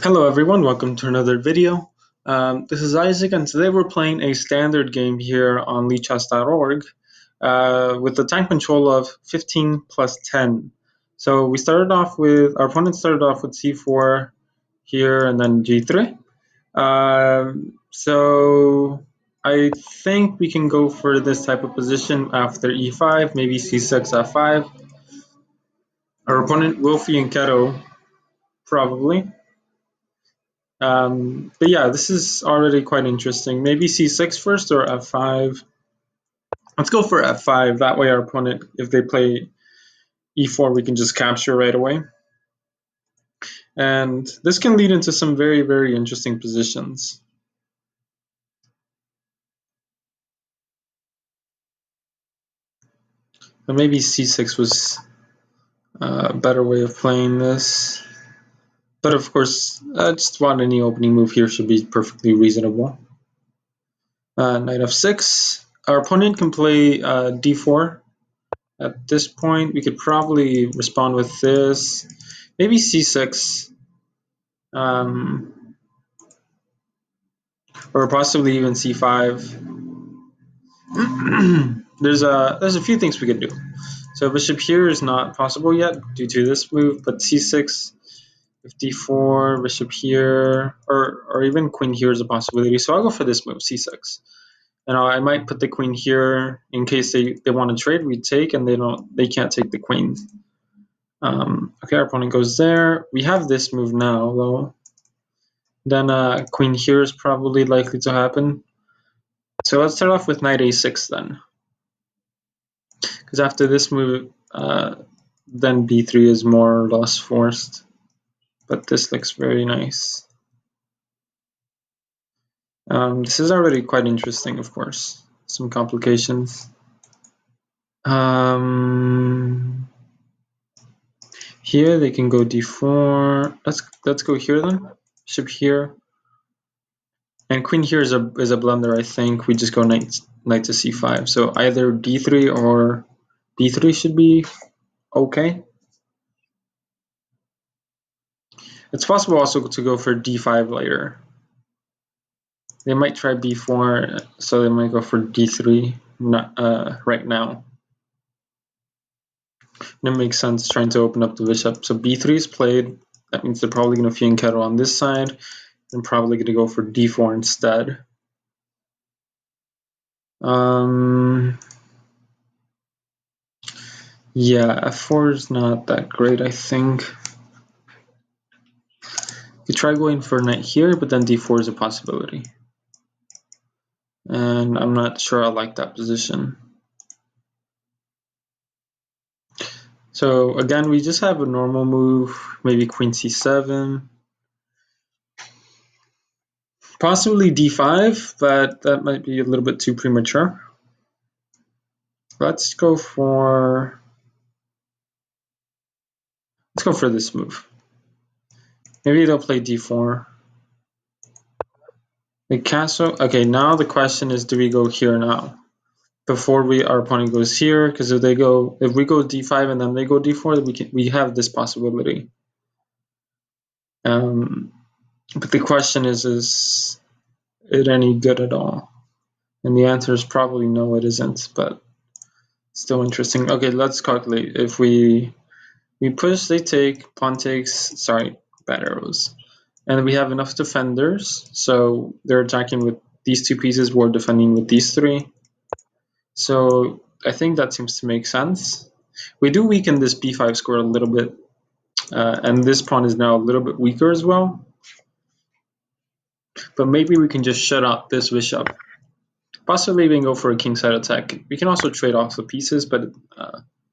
Hello everyone, welcome to another video. This is Isaac and today we're playing a standard game here on leechess.org with the time control of 15 plus 10. So our opponent started off with c4 here and then g3. So I think we can go for this type of position after e5, maybe c6, f5. Our opponent Wilfie and Keto probably. But yeah, this is already quite interesting. Maybe c6 first or f5. Let's go for f5. That way our opponent, if they play e4, we can just capture right away. And this can lead into some very, very interesting positions. But maybe c6 was a better way of playing this. But of course, just about any opening move here should be perfectly reasonable. Knight f6. Our opponent can play d4. At this point, we could probably respond with this. Maybe c6. Or possibly even c5. there's a few things we could do. So bishop here is not possible yet due to this move, but c6, if d4, bishop here, or even queen here is a possibility. So I'll go for this move, c6. And I might put the queen here in case they want to trade. We take, and they can't take the queen. Okay, our opponent goes there. We have this move now, though. Then queen here is probably likely to happen. So let's start off with knight a6 then. Because after this move, then b3 is more or less forced. But this looks very nice. This is already quite interesting, of course. Some complications. Here they can go d4. Let's go here then. Bishop here. And queen here is a blunder, I think. We just go knight to c5. So either d3 or b3 should be okay. It's possible also to go for d5 later. They might try b4, so they might go for d3 right now. And it makes sense trying to open up the bishop. So b3 is played. That means they're probably going to fianchetto on this side and probably going to go for d4 instead. Yeah, f4 is not that great, I think. You try going for knight here, but then d4 is a possibility. And I'm not sure I like that position. So again, we just have a normal move, maybe queen c7. Possibly d5, but that might be a little bit too premature. Let's go for this move. Maybe they'll play d4. The castle. Okay, now the question is, do we go here now? Before our opponent goes here, because if we go d5 and then they go d4, we have this possibility. But the question is it any good at all? And the answer is probably no, it isn't, but still interesting. Okay, let's calculate. If we push, they take, pawn takes, sorry, bad arrows. And we have enough defenders, so they're attacking with these two pieces, we're defending with these three. So I think that seems to make sense. We do weaken this b5 square a little bit, and this pawn is now a little bit weaker as well. But maybe we can just shut out this bishop. Possibly even go for a kingside attack. We can also trade off the pieces, but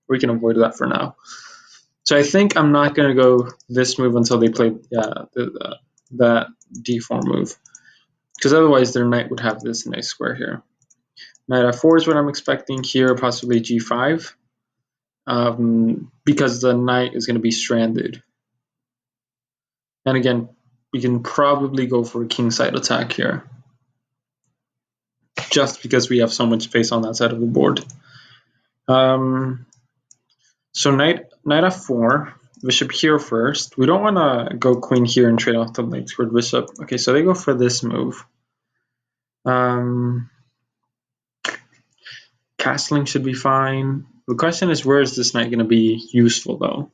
we can avoid that for now. So I think I'm not going to go this move until they play that d4 move. Because otherwise their knight would have this nice square here. Knight f4 is what I'm expecting here, possibly g5. Because the knight is going to be stranded. And again, we can probably go for a kingside attack here. Just because we have so much space on that side of the board. So knight f4. bishop here first. We don't want to go queen here and trade off the leg squared bishop. Okay, so they go for this move. Castling should be fine. The question is, where is this knight going to be useful, though?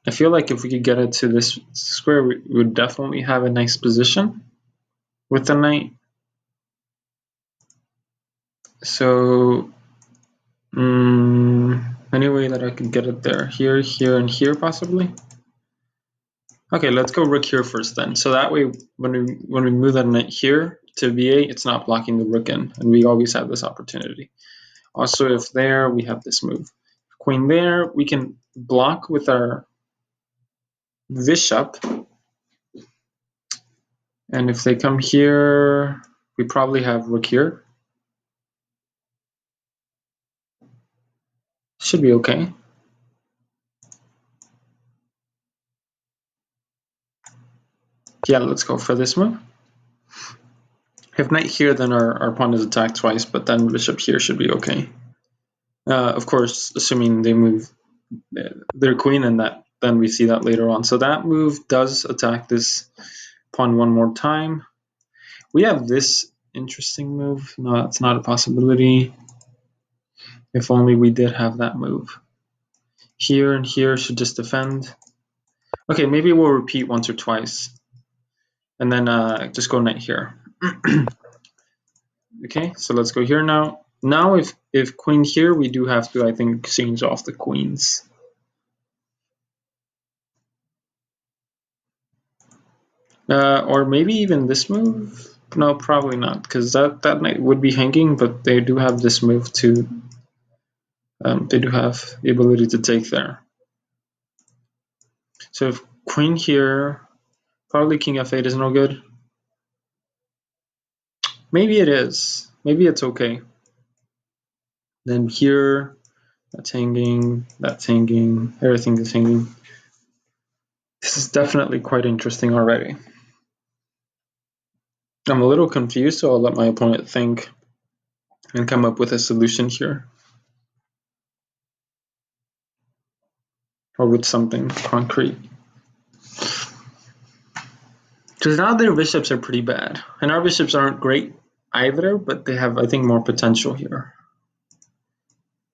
I feel like if we could get it to this square, we would definitely have a nice position with the knight. So, any way that I could get it there? Here, here, and here, possibly? Okay, let's go rook here first then. So that way, when we move that knight here to b8, it's not blocking the rook in, and we always have this opportunity. Also, if there, we have this move. Queen there, we can block with our bishop. And if they come here, we probably have rook here. Should be okay. Yeah, let's go for this move. If knight here, then our pawn is attacked twice, but then bishop here should be okay. Of course, assuming they move their queen, and that then we see that later on. So that move does attack this pawn one more time. We have this interesting move. No, that's not a possibility. If only we did have that move. Here and here should just defend. Okay, maybe we'll repeat once or twice. And then just go knight here. Okay, so let's go here now. Now if queen here, we do have to, I think, exchange off the queens. Or maybe even this move? No, probably not, because that knight would be hanging, but they do have this move to... they do have the ability to take there. So if queen here, probably king f8 is no good. Maybe it is. Maybe it's okay. Then here, that's hanging, everything is hanging. This is definitely quite interesting already. I'm a little confused, so I'll let my opponent think and come up with a solution here. Or with something concrete. Because now their bishops are pretty bad. And our bishops aren't great either, but they have, I think, more potential here.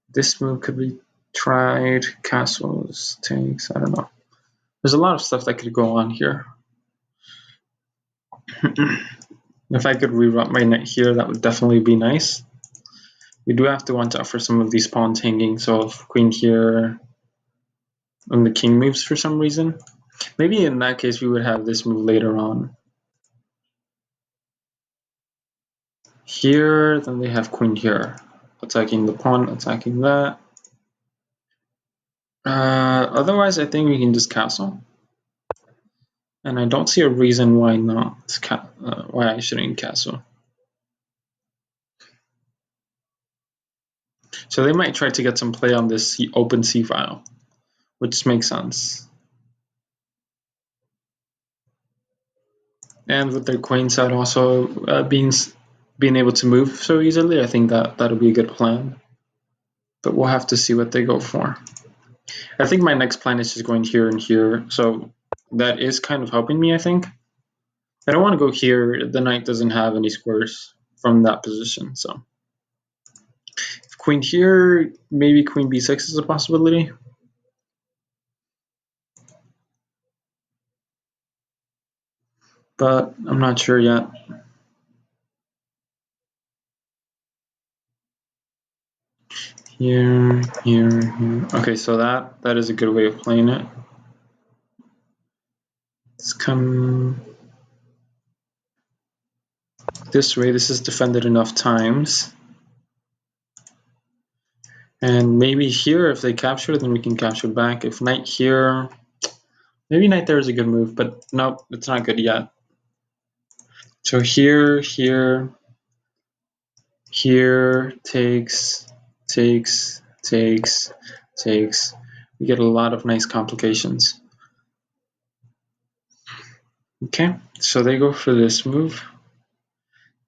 This move could be tried. Castles, takes, I don't know. There's a lot of stuff that could go on here. If I could reroute my knight here, that would definitely be nice. We do have to want to offer some of these pawns hanging, so if queen here and the king moves for some reason, maybe in that case we would have this move later on. Here, then they have queen here, attacking the pawn, attacking that. Otherwise, I think we can just castle. And I don't see a reason why not, why I shouldn't castle. So they might try to get some play on this open c file, which makes sense. And with their queen side also being able to move so easily, I think that'll be a good plan. But we'll have to see what they go for. I think my next plan is just going here and here, so that is kind of helping me, I think. I don't want to go here. The knight doesn't have any squares from that position, so. If queen here, maybe queen b6 is a possibility. But I'm not sure yet. Here, here, here. Okay, so that is a good way of playing it. Let's come this way. This is defended enough times. And maybe here, if they capture, then we can capture back. If knight here, maybe knight there is a good move, but nope, it's not good yet. So here, here, here, takes, takes, takes, takes. We get a lot of nice complications. Okay, so they go for this move.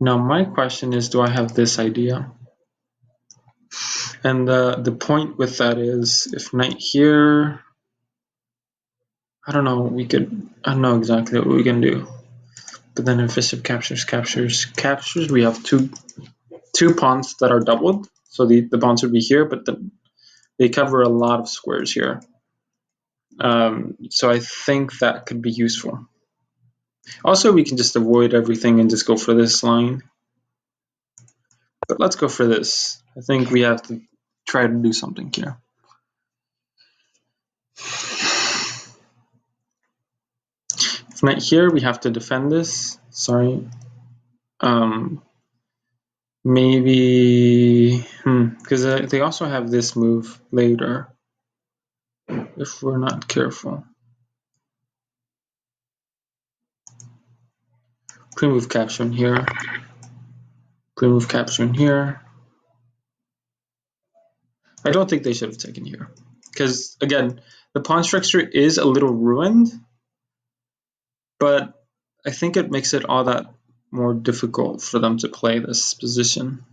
Now my question is, do I have this idea? And the point with that is, if knight here, I don't know. I don't know exactly what we can do. But then if bishop captures, we have two pawns that are doubled. So the pawns would be here, but they cover a lot of squares here. So I think that could be useful. Also, we can just avoid everything and just go for this line. But let's go for this. I think we have to try to do something here. If knight here, we have to defend this. Sorry. Maybe, because they also have this move later, if we're not careful. Pre-move capture in here. Pre-move capture in here. I don't think they should have taken here. Because, again, the pawn structure is a little ruined, but I think it makes it all that more difficult for them to play this position.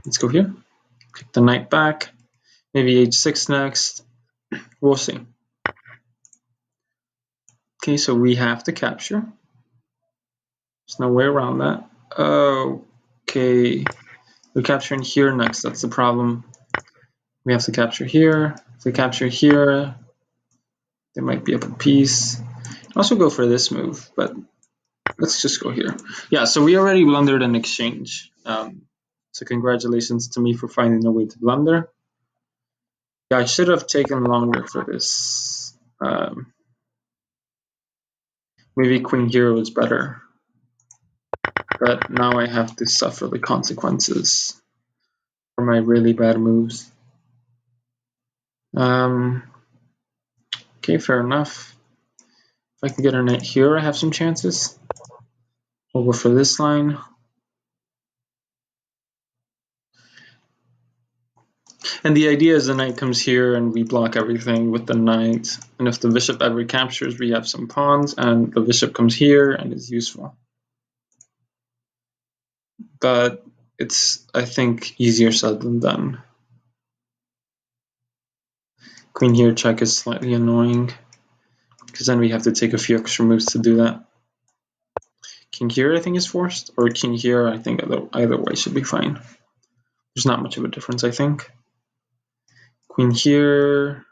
Let's go here. Kick the knight back. Maybe h6 next. We'll see. Okay, so we have to capture. There's no way around that. Okay. We're capturing here next. That's the problem. We have to capture here. If we capture here, they might be up a piece. Also go for this move, but let's just go here. Yeah, so we already blundered an exchange. So congratulations to me for finding a way to blunder. Yeah, I should have taken longer for this. Maybe queen here was better. But now I have to suffer the consequences for my really bad moves. Okay, fair enough. If I can get a knight here, I have some chances. We'll go for this line. And the idea is the knight comes here and we block everything with the knight. And if the bishop ever captures, we have some pawns, and the bishop comes here and is useful. But it's, I think, easier said than done. Queen here check is slightly annoying, because then we have to take a few extra moves to do that. King here, I think, is forced, or king here, I think either way should be fine. There's not much of a difference, I think. Queen here,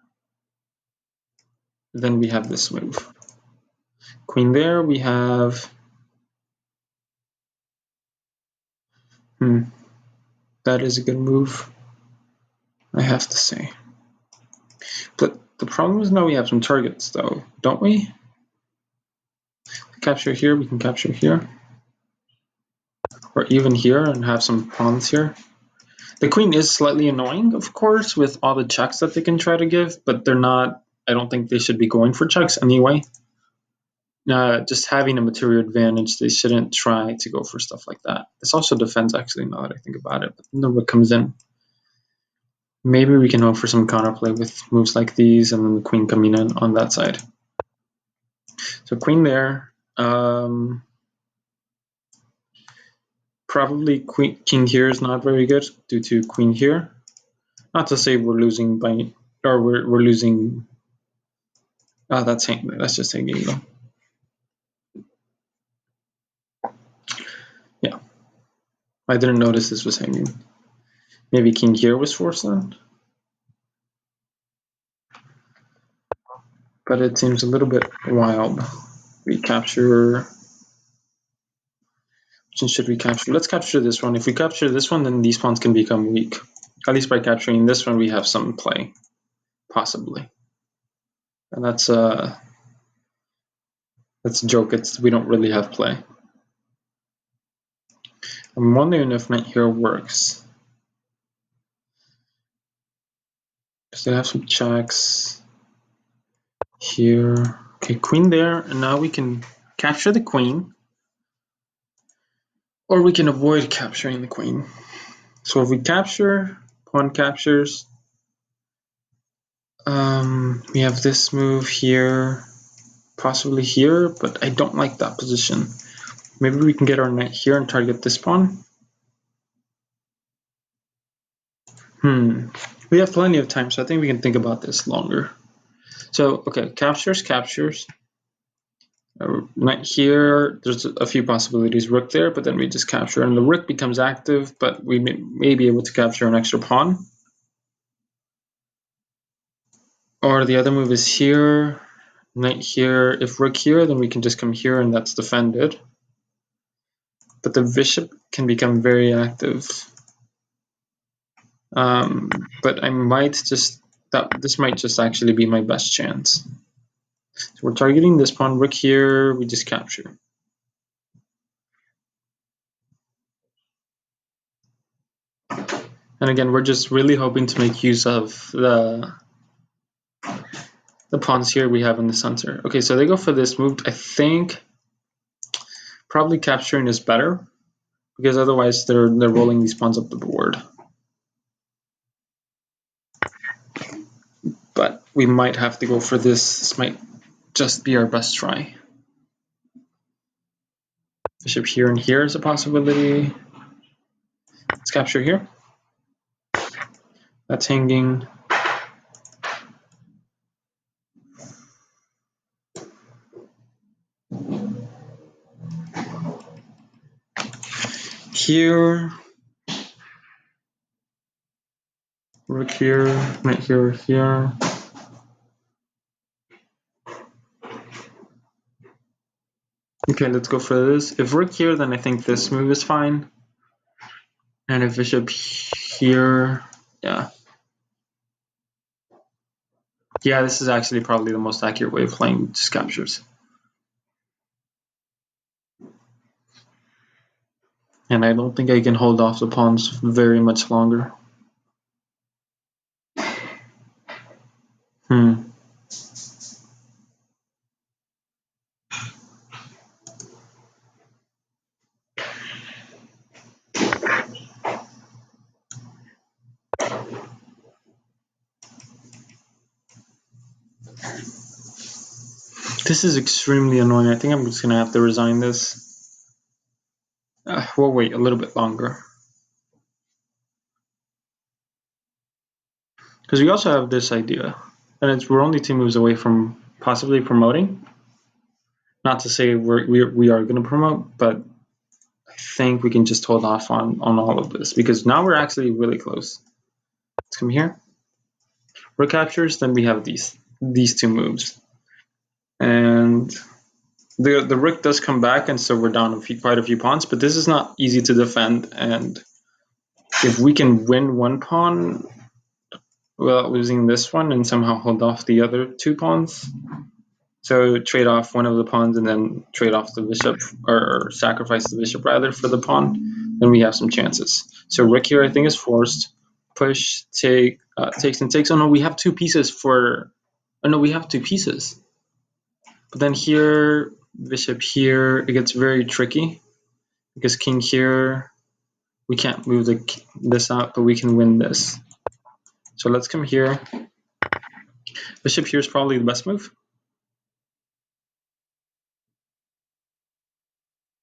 then we have this move. Queen there, we have... That is a good move, I have to say. But the problem is now we have some targets, though, don't we? Capture here, we can capture here. Or even here and have some pawns here. The queen is slightly annoying, of course, with all the checks that they can try to give, but they're not... I don't think they should be going for checks anyway. Just having a material advantage, they shouldn't try to go for stuff like that. This also defends, actually, now that I think about it. But then the rook comes in. Maybe we can hope for some counterplay with moves like these, and then the queen coming in on that side. So queen there. Probably king here is not very good due to queen here. Not to say we're losing by... Or we're losing... that's just hanging though. Yeah. I didn't notice this was hanging. Maybe king here was forced then? But it seems a little bit wild. We capture... Which should we capture? Let's capture this one. If we capture this one, then these pawns can become weak. At least by capturing this one, we have some play. Possibly. And that's a joke. We don't really have play. I'm wondering if knight here works. Because they have some checks here. Okay, queen there, and now we can capture the queen. Or we can avoid capturing the queen. So if we capture, pawn captures. We have this move here, possibly here, but I don't like that position. Maybe we can get our knight here and target this pawn. We have plenty of time, so I think we can think about this longer. So, okay, captures. Knight here, there's a few possibilities. Rook there, but then we just capture, and the rook becomes active, but we may be able to capture an extra pawn. Or the other move is here, knight here. If rook here, then we can just come here, and that's defended. But the bishop can become very active. But I might just this might just actually be my best chance. So we're targeting this pawn. Rook here, we just capture. And again, we're just really hoping to make use of the pawns here we have in the center. Okay, so they go for this move. I think probably capturing is better because otherwise they're rolling these pawns up the board. But we might have to go for this. This might just be our best try. Bishop here and here is a possibility. Let's capture here. That's hanging. Here. Rook here, knight here, here. Okay, let's go for this. If rook here, then I think this move is fine. And if bishop here, yeah. Yeah, this is actually probably the most accurate way of playing just captures. And I don't think I can hold off the pawns very much longer. This is extremely annoying. I think I'm just gonna have to resign this. We'll wait a little bit longer. Because we also have this idea. And we're only 2 moves away from possibly promoting. Not to say we are going to promote, but I think we can just hold off on all of this because now we're actually really close. Let's come here. Rook captures, then we have these 2 moves. And the rook does come back, and so we're down quite a few pawns, but this is not easy to defend. And if we can win 1 pawn without losing this one and somehow hold off the other 2 pawns, so trade off one of the pawns and then trade off the bishop, or sacrifice the bishop rather for the pawn, then we have some chances. So rook here I think is forced. Push, take, takes and takes. Oh no, we have 2 pieces for... Oh no, we have 2 pieces. But then here, bishop here, it gets very tricky. Because king here, we can't move this out, but we can win this. So let's come here. Bishop here is probably the best move.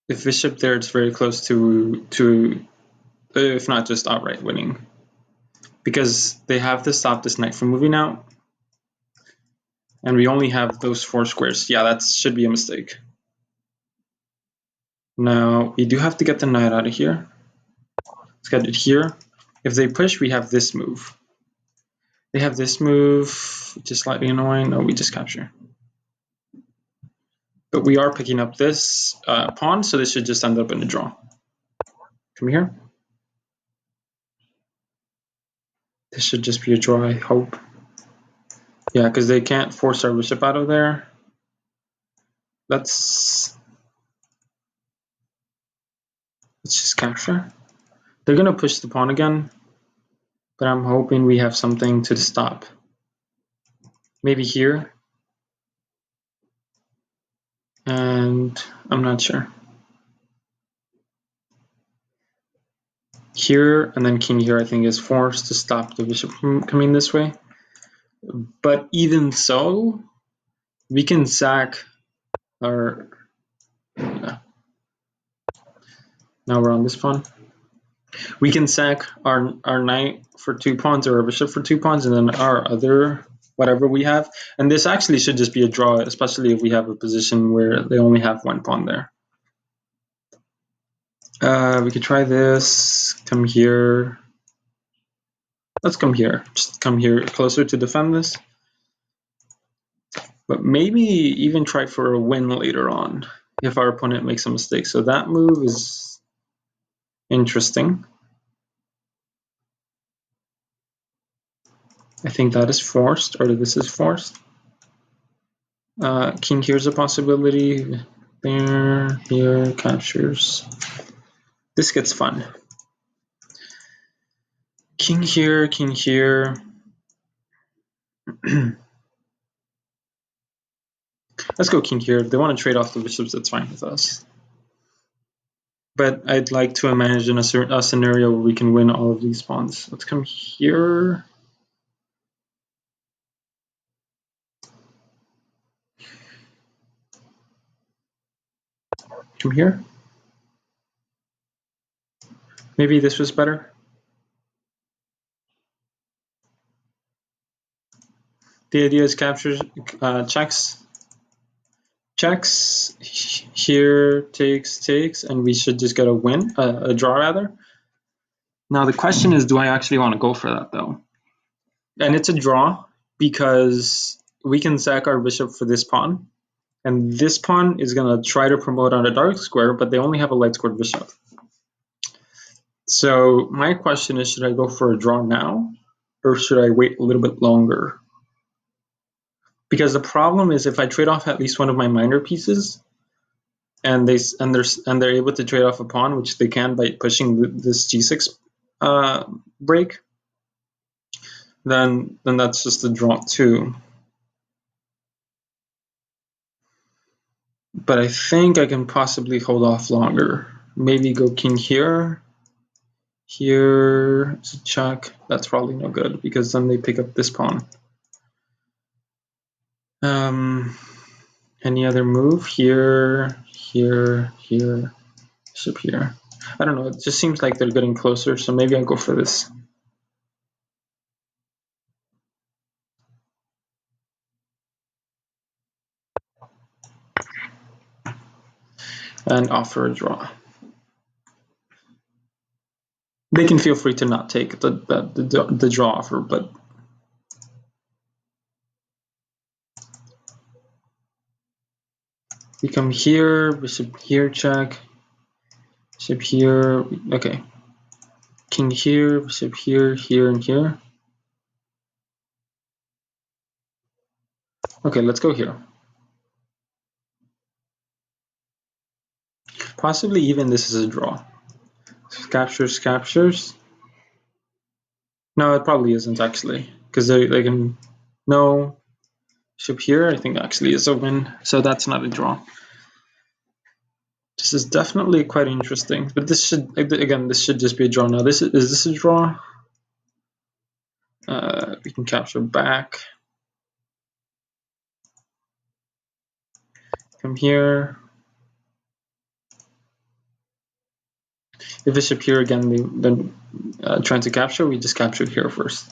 If bishop there, it's very close to if not just outright winning. Because they have to stop this knight from moving out. And we only have those 4 squares. Yeah, that should be a mistake. Now, we do have to get the knight out of here. Let's get it here. If they push, we have this move. They have this move, which is slightly annoying. No, we just capture. But we are picking up this pawn, so this should just end up in a draw. Come here. This should just be a draw, I hope. Yeah, because they can't force our bishop out of there. Let's just capture. They're going to push the pawn again, but I'm hoping we have something to stop. Maybe here. And I'm not sure. Here, and then king here, I think, is forced to stop the bishop from coming this way. But even so, we can sack our... Now we're on this pawn. We can sack our knight for 2 pawns or our bishop for 2 pawns, and then our other whatever we have. And this actually should just be a draw, especially if we have a position where they only have one pawn there. We could try this, come here. Let's come here, just come here closer to defend this. But maybe even try for a win later on if our opponent makes a mistake. So that move is interesting. I think that is forced, or this is forced. King here's a possibility. There, here, captures. This gets fun. King here, king here. Let's go king here. If they want to trade off the bishops, that's fine with us. But I'd like to imagine a scenario where we can win all of these pawns. Let's come here. Come here. Maybe this was better. The idea is captures, checks, here, takes, and we should just get a win, a draw rather. Now the question is, do I actually want to go for that though? And it's a draw because we can sack our bishop for this pawn, and this pawn is going to try to promote on a dark square, but they only have a light squared bishop. So my question is, should I go for a draw now, or should I wait a little bit longer? Because the problem is, if I trade off at least one of my minor pieces, and they're able to trade off a pawn, which they can by pushing this g6 break, then that's just a draw too. But I think I can possibly hold off longer. Maybe go king here. Here is a check. That's probably no good because then they pick up this pawn. Any other move? Here, here, here, bishop here. I don't know. It just seems like they're getting closer, so maybe I'll go for this. And offer a draw. They can feel free to not take the draw offer, but we come here, bishop here, check, bishop here, okay. King here, bishop here, here, and here. Okay, let's go here. Possibly even this is a draw. Captures, captures. No, it probably isn't actually, because they can. No, bishop here, I think actually is a win, so that's not a draw. This is definitely quite interesting, but this should, again, this should just be a draw. Now, is this a draw? We can capture back. Come here. If bishop here again, then trying to capture, we just capture here first,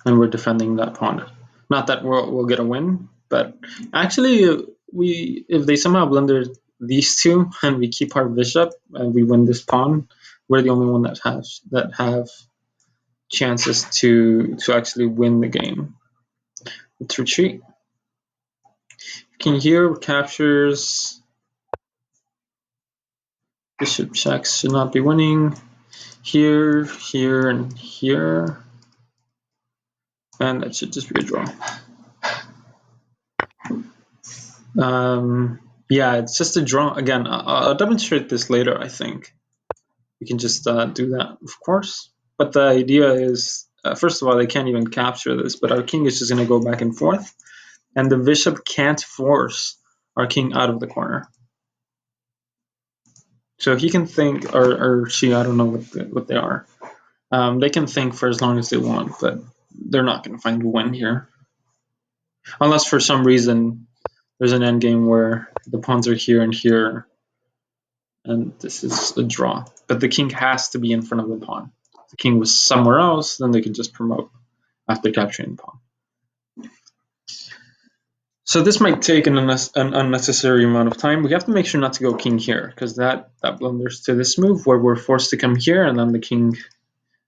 and we're defending that pawn. Not that we'll get a win, but actually, if they somehow blunder these two and we keep our bishop and we win this pawn, we're the only one that have chances to actually win the game. Let's retreat. King here captures. Bishop checks, should not be winning. Here, here, and here. And that should just be a draw. Yeah, it's just a draw. Again, I'll demonstrate this later, I think. We can just do that, of course. But the idea is, first of all, they can't even capture this, but our king is just going to go back and forth. And the bishop can't force our king out of the corner. So he can think, or she, I don't know what they are. They can think for as long as they want, but they're not going to find a win here. Unless for some reason there's an endgame where the pawns are here and here, and this is a draw. But the king has to be in front of the pawn. If the king was somewhere else, then they could just promote after capturing the pawn. So this might take an unnecessary amount of time. We have to make sure not to go king here, because that blunders to this move where we're forced to come here, and then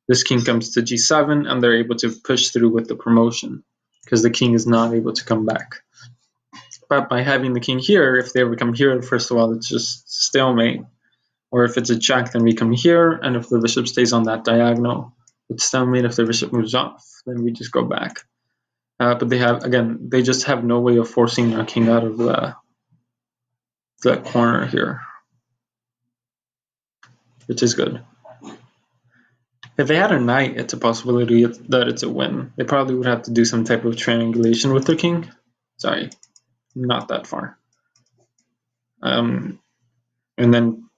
this king comes to g7, and they're able to push through with the promotion, because the king is not able to come back. But by having the king here, if they ever come here, first of all, it's just stalemate. Or if it's a check, then we come here, and if the bishop stays on that diagonal, it's stalemate. If the bishop moves off, then we just go back. But they just have no way of forcing our king out of the corner here, which is good. If they had a knight, it's a possibility that it's a win. They probably would have to do some type of triangulation with their king. Sorry, not that far. And then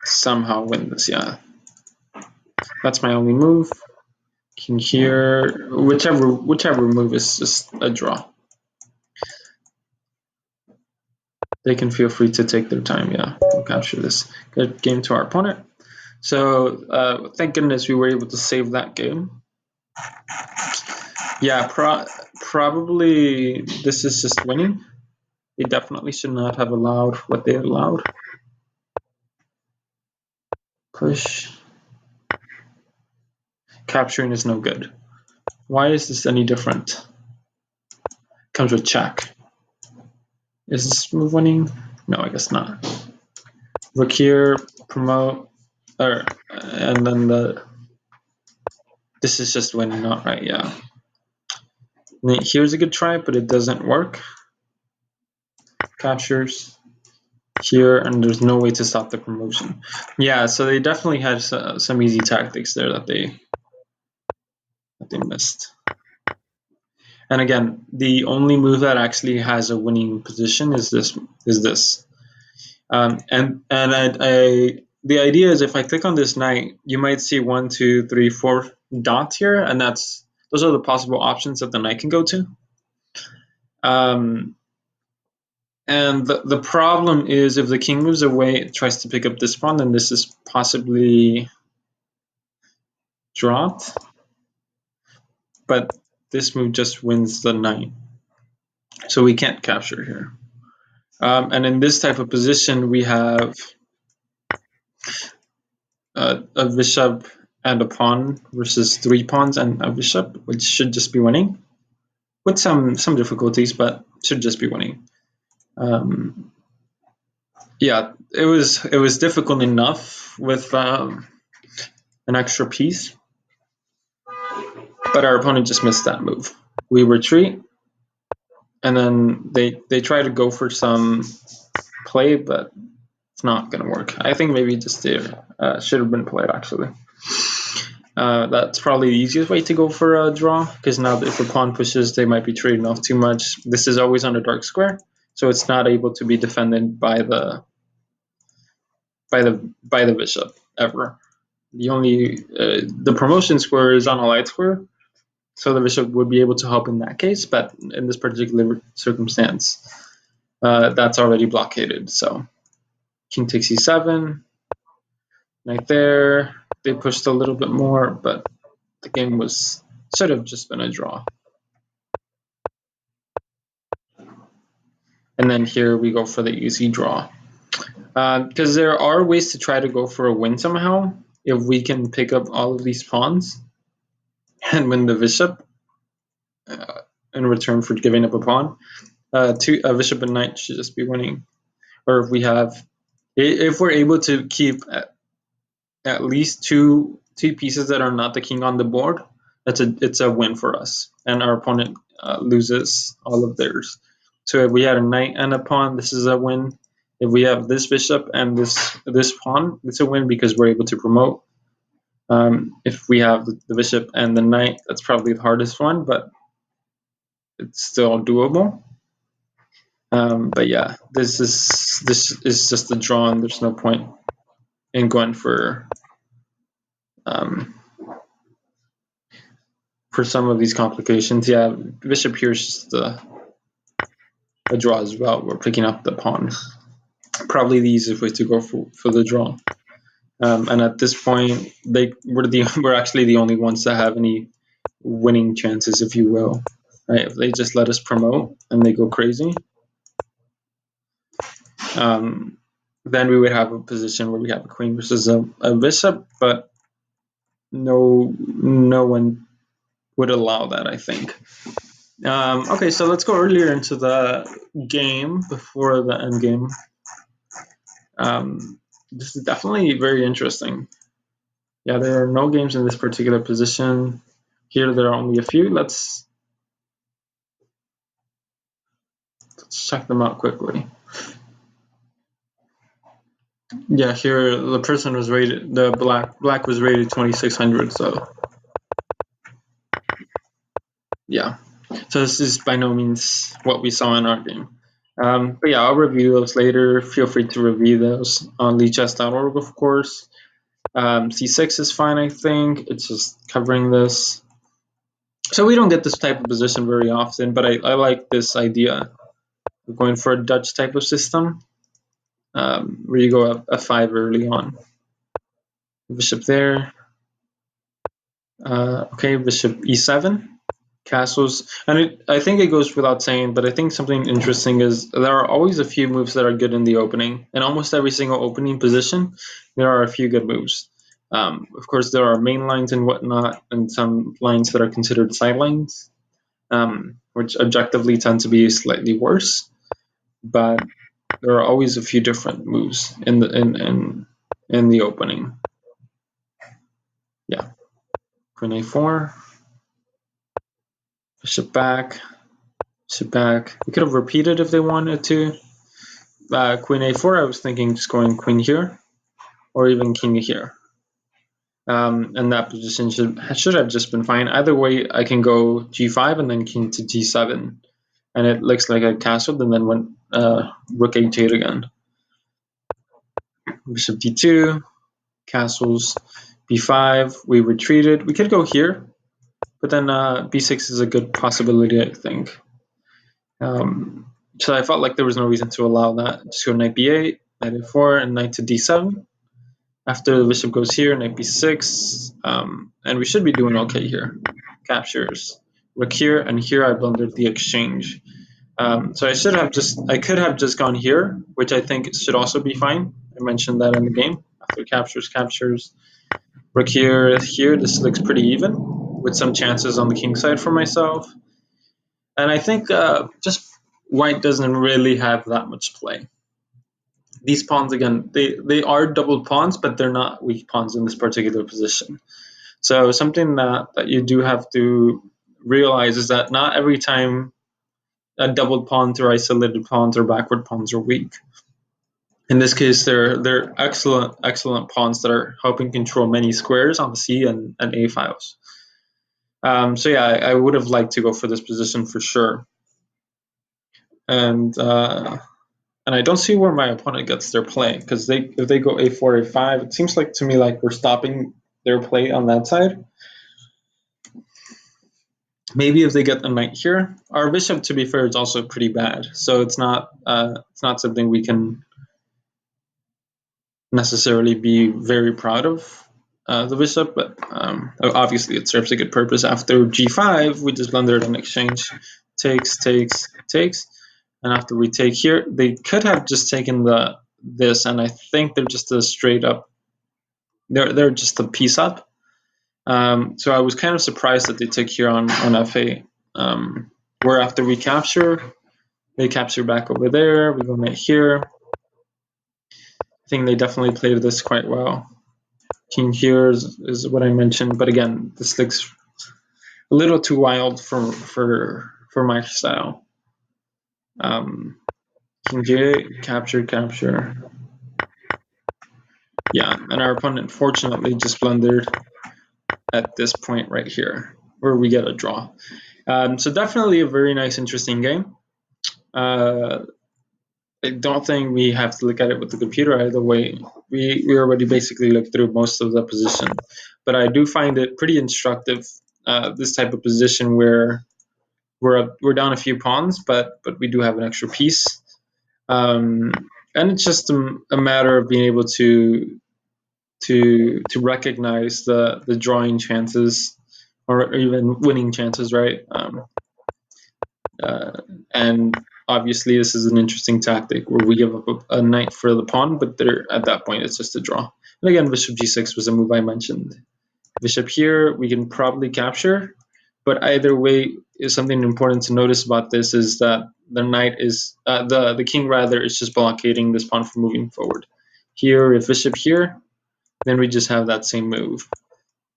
somehow win this, yeah. That's my only move. King here, whichever move is just a draw. They can feel free to take their time, yeah. We'll capture this. Good game to our opponent. So thank goodness we were able to save that game. Yeah, probably this is just winning. They definitely should not have allowed what they allowed. Push. Capturing is no good. Why is this any different? Comes with check. Is this move winning? No, I guess not. Rook here, promote, and then this is just winning, not right, yeah. Here's a good try, but it doesn't work. Captures here, and there's no way to stop the promotion. Yeah, so they definitely had some easy tactics there that they missed. And again, the only move that actually has a winning position is this. And the idea is if I click on this knight, you might see 1, 2, 3, 4 dots here, and those are the possible options that the knight can go to. And the problem is if the king moves away, it tries to pick up this pawn, then this is possibly dropped. But this move just wins the knight. So we can't capture here. And in this type of position, we have a bishop and a pawn versus 3 pawns and a bishop, which should just be winning. With some difficulties, but should just be winning. Yeah, it was difficult enough with an extra piece, but our opponent just missed that move. We retreat, and then they try to go for some play, but it's not going to work. I think maybe just there should have been played actually. That's probably the easiest way to go for a draw, because now if the pawn pushes, they might be trading off too much. This is always on a dark square, so it's not able to be defended by the bishop ever. The promotion square is on a light square, so the bishop would be able to help in that case, but in this particular circumstance, that's already blockaded. So king takes e7, knight there. They pushed a little bit more, but the game should have just been a draw. And then here we go for the easy draw. Because there are ways to try to go for a win somehow, if we can pick up all of these pawns and win the bishop in return for giving up a pawn. A bishop and knight should just be winning. Or if we're able to keep at least two pieces that are not the king on the board, it's a win for us, and our opponent loses all of theirs. So if we had a knight and a pawn, this is a win. If we have this bishop and this pawn, it's a win because we're able to promote. If we have the bishop and the knight, that's probably the hardest one, but it's still doable. But yeah, this is just a draw, and there's no point in going for some of these complications. Yeah, bishop here is just a draw as well. We're picking up the pawn. Probably the easiest way to go for the draw. And at this point, we're actually the only ones that have any winning chances, if you will. right? If they just let us promote and they go crazy, then we would have a position where we have a queen versus a bishop, but no one would allow that, I think. Okay, so let's go earlier into the game before the end game. This is definitely very interesting. Yeah, there are no games in this particular position. Here there are only a few. Let's check them out quickly. Yeah, here the person was rated, the black was rated 2600, so yeah. So this is by no means what we saw in our game. But yeah, I'll review those later. Feel free to review those on leechess.org, of course. C6 is fine, I think. It's just covering this. So we don't get this type of position very often, but I like this idea of going for a Dutch type of system, where you go f5 early on. Bishop there. Okay, bishop e7. Castles, and I think it goes without saying, but I think something interesting is there are always a few moves that are good in the opening. In almost every single opening position, there are a few good moves. Of course, there are main lines and whatnot, and some lines that are considered side lines, which objectively tend to be slightly worse. But there are always a few different moves in the opening. Yeah, queen a4, bishop back. Bishop back. We could have repeated if they wanted to. Queen a4, I was thinking just going queen here, or even king here. And that position should have just been fine. Either way, I can go g5 and then king to g7. And it looks like I castled and then went rook h8 again. Bishop d2, castles, b5. We retreated. We could go here, but then b6 is a good possibility, I think. So I felt like there was no reason to allow that. Just go knight b8, knight a4, and knight to d7. After the bishop goes here, knight b6, and we should be doing okay here. Captures. Rook here, and here I blundered the exchange. So I could have just gone here, which I think should also be fine. I mentioned that in the game. After captures. Rook here. This looks pretty even, with some chances on the king side for myself. And I think just white doesn't really have that much play. These pawns, again, they are double pawns, but they're not weak pawns in this particular position. So something that you do have to realize is that not every time a double pawns or isolated pawns or backward pawns are weak. In this case, they're excellent pawns that are helping control many squares on the C and A files. So yeah, I would have liked to go for this position for sure. And I don't see where my opponent gets their play, because if they go a4, a5, it seems like to me like we're stopping their play on that side. Maybe if they get a knight here, our bishop, to be fair, is also pretty bad, so it's not something we can necessarily be very proud of, the bishop, but obviously it serves a good purpose. After g5, we just blundered an exchange, takes, and after we take here, they could have just taken this, and I think they're just a straight up, they're just a piece up. So I was kind of surprised that they took here on f8, where after we capture, they capture back over there, we go knight here. I think they definitely played this quite well. King here is what I mentioned, but again, this looks a little too wild for my style. King J, capture. Yeah, and our opponent fortunately just blundered at this point right here, where we get a draw. So definitely a very nice, interesting game. I don't think we have to look at it with the computer either way. We already basically looked through most of the position, but I do find it pretty instructive, this type of position where we're down a few pawns, but we do have an extra piece, and it's just a matter of being able to recognize the drawing chances or even winning chances, right? And obviously this is an interesting tactic where we give up a knight for the pawn, but at that point it's just a draw. And again, bishop g6 was a move I mentioned. Bishop here, we can probably capture, but either way, is something important to notice about this is that the knight is the king rather is just blockading this pawn from moving forward. Here, if bishop here, then we just have that same move,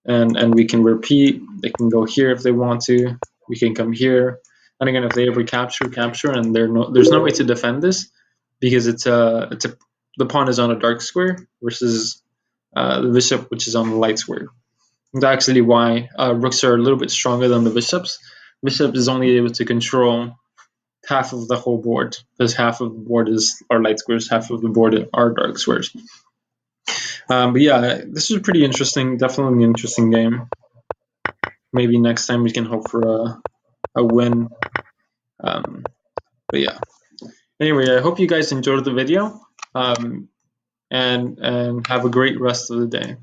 and we can repeat. They can go here if they want to. We can come here, and again, if they ever capture, and there's no way to defend this because the pawn is on a dark square versus the bishop, which is on the light square. That's actually why rooks are a little bit stronger than the bishops. Bishop is only able to control half of the whole board because half of the board are light squares, half of the board are dark squares. But yeah, this is pretty interesting. Definitely an interesting game. Maybe next time we can hope for a win. But yeah. Anyway, I hope you guys enjoyed the video, and have a great rest of the day.